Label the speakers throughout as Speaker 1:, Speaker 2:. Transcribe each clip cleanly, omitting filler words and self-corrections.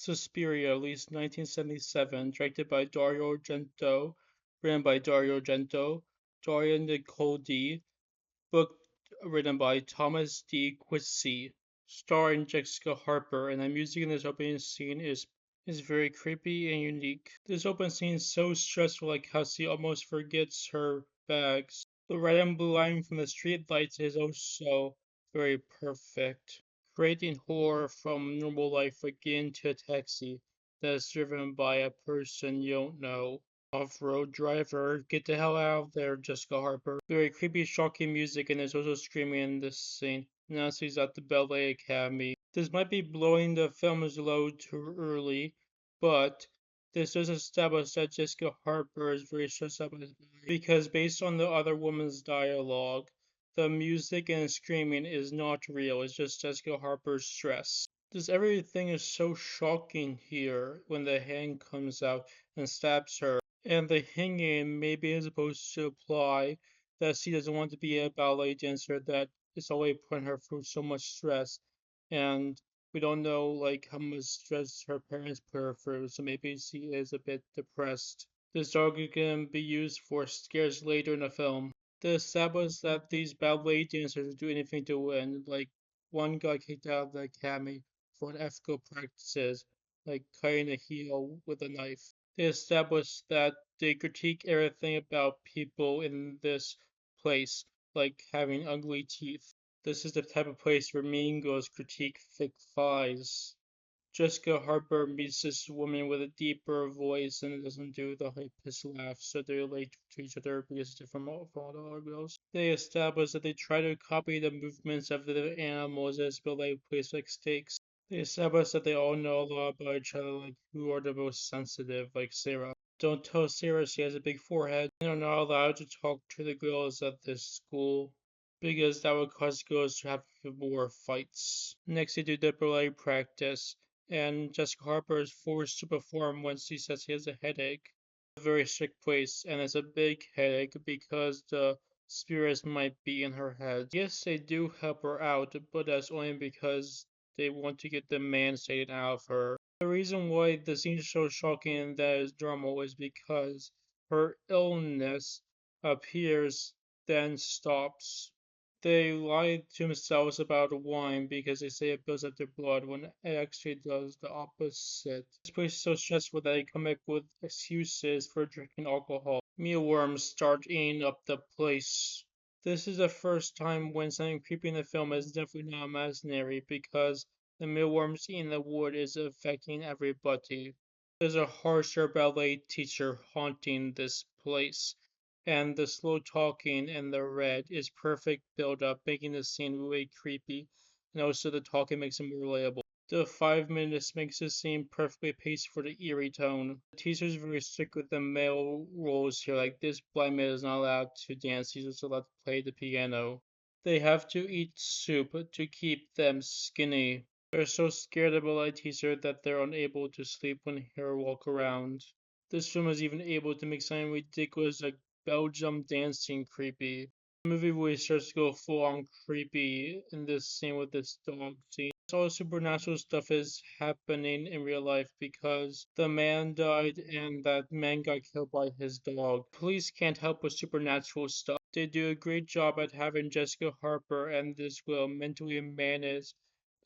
Speaker 1: Suspiria, released 1977, directed by Dario Argento, written by Dario Argento, Daria Nicoldi, book written by Thomas D. Quitzy, starring Jessica Harper, and the music in this opening scene is very creepy and unique. This opening scene is so stressful, like how she almost forgets her bags. The red and blue lighting from the street lights is also very perfect, creating horror from normal life like getting into a taxi that is driven by a person you don't know. Off-road driver, get the hell out of there, Jessica Harper. Very creepy, shocking music, and there's also screaming in this scene. Now she's at the Ballet Academy. This might be blowing the film's load too early, but this does establish that Jessica Harper is very stressed out because based on the other woman's dialogue, the music and screaming is not real. It's just Jessica Harper's stress. Just everything is so shocking here when the hand comes out and stabs her. And the hanging maybe is supposed to imply that she doesn't want to be a ballet dancer, that it's always putting her through so much stress. And we don't know like how much stress her parents put her through, so maybe she is a bit depressed. This dog can be used for scares later in the film. They establish that these ballet dancers do anything to win, like one got kicked out of the academy for unethical practices, like cutting a heel with a knife. They establish that they critique everything about people in this place, like having ugly teeth. This is the type of place where mean girls critique thick thighs. Jessica Harper meets this woman with a deeper voice and doesn't do the high pitched laugh, so they relate to each other because it's different from all the other girls. They establish that they try to copy the movements of the animals as ballet plays like stakes. They establish that they all know a lot about each other, like who are the most sensitive, like Sarah. Don't tell Sarah she has a big forehead. They are not allowed to talk to the girls at this school because that would cause girls to have more fights. Next, they do the ballet practice, and Jessica Harper is forced to perform when she says she has a headache. A very strict place, and it's a big headache because the spirits might be in her head. Yes, they do help her out, but that's only because they want to get the man Satan out of her. The reason why the scene is so shocking and that is normal is because her illness appears, then stops. They lie to themselves about wine because they say it builds up their blood when it actually does the opposite. This place is so stressful that they come up with excuses for drinking alcohol. Mealworms start eating up the place. This is the first time when something creepy in the film is definitely not imaginary because the mealworms eating the wood is affecting everybody. There's a harsher ballet teacher haunting this place, and the slow talking and the red is perfect build up, making the scene really creepy, and also the talking makes it more relatable. The 5 minutes makes the scene perfectly paced for the eerie tone. The teacher is very strict with the male roles here, like this blind man is not allowed to dance, he's just allowed to play the piano. They have to eat soup to keep them skinny. They're so scared of a teacher that they're unable to sleep when they hear her walk around. This film is even able to make something ridiculous like Belgium dancing creepy. The movie really starts to go full on creepy in this scene with this dog scene. All supernatural stuff is happening in real life because the man died and that man got killed by his dog. Police can't help with supernatural stuff. They do a great job at having Jessica Harper and this will mentally manage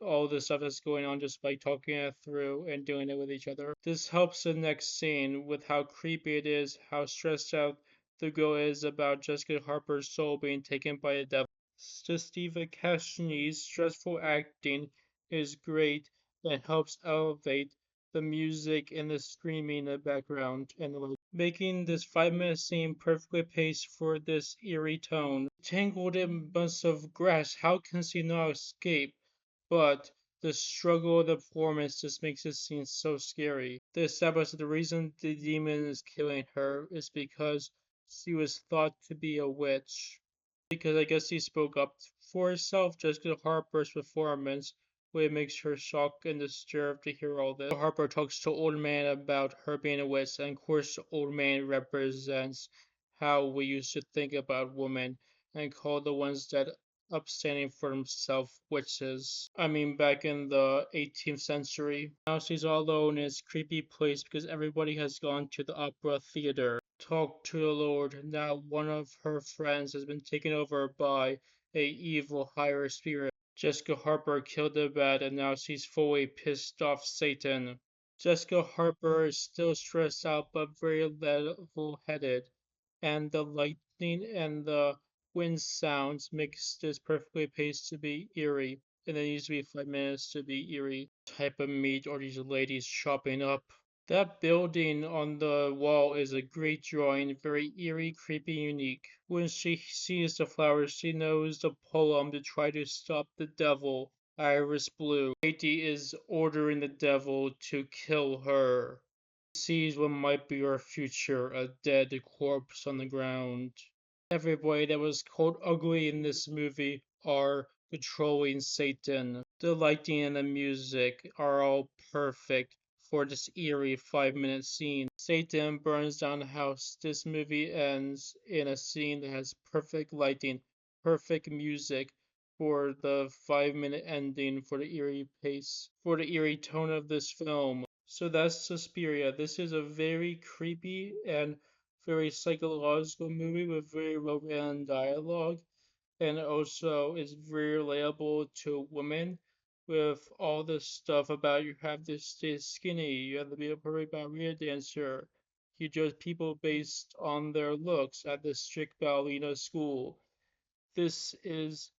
Speaker 1: all the stuff that's going on just by talking it through and doing it with each other. This helps the next scene with how creepy it is, how stressed out the girl is about Jessica Harper's soul being taken by the devil. Steve Cashni's stressful acting is great and helps elevate the music and the screaming in the background and making this 5 minute scene perfectly paced for this eerie tone. Tangled in bunch of grass, how can she not escape? But the struggle of the performance just makes this scene so scary. They establish that the reason the demon is killing her is because she was thought to be a witch. Because I guess she spoke up for herself. Jessica Harper's performance really makes her shocked and disturbed to hear all this. Harper talks to old man about her being a witch, and of course the old man represents how we used to think about women and call the ones that upstanding for himself witches. I mean, back in the 18th century. Now she's all alone in this creepy place because everybody has gone to the opera theater. Talk to the Lord. Now one of her friends has been taken over by a evil higher spirit. Jessica Harper killed the bat and now she's fully pissed off Satan. Jessica Harper is still stressed out but very level headed, and the lightning and the wind sounds makes this perfectly paced to be eerie. And it needs to be 5 minutes to be eerie. Type of meat or these ladies chopping up. That building on the wall is a great drawing, very eerie, creepy, unique. When she sees the flowers, she knows the poem to try to stop the devil. Iris Blue. Katie is ordering the devil to kill her. Sees what might be her future, a dead corpse on the ground. Everybody that was called ugly in this movie are controlling Satan. The lighting and the music are all perfect for this eerie 5 minute scene. Satan burns down the house. This movie ends in a scene that has perfect lighting, perfect music for the 5 minute ending for the eerie pace, for the eerie tone of this film. So that's Suspiria. This is a very creepy and very psychological movie with very well written dialogue, and also is very relatable to women with all this stuff about you have to stay skinny, you have to be a perfect ballerina dancer. You judge people based on their looks at the strict ballerina school. This is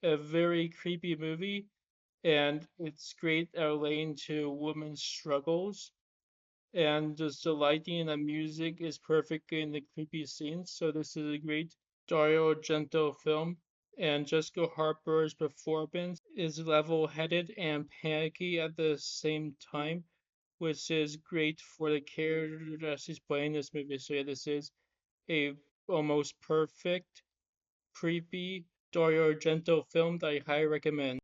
Speaker 1: a very creepy movie, and it's great at relating to women's struggles, and just the lighting and the music is perfect in the creepy scenes. So this is a great Dario Argento film. And Jessica Harper's performance is level-headed and panicky at the same time, which is great for the character that she's playing in this movie. So yeah, this is a almost perfect, creepy Dario Argento film that I highly recommend.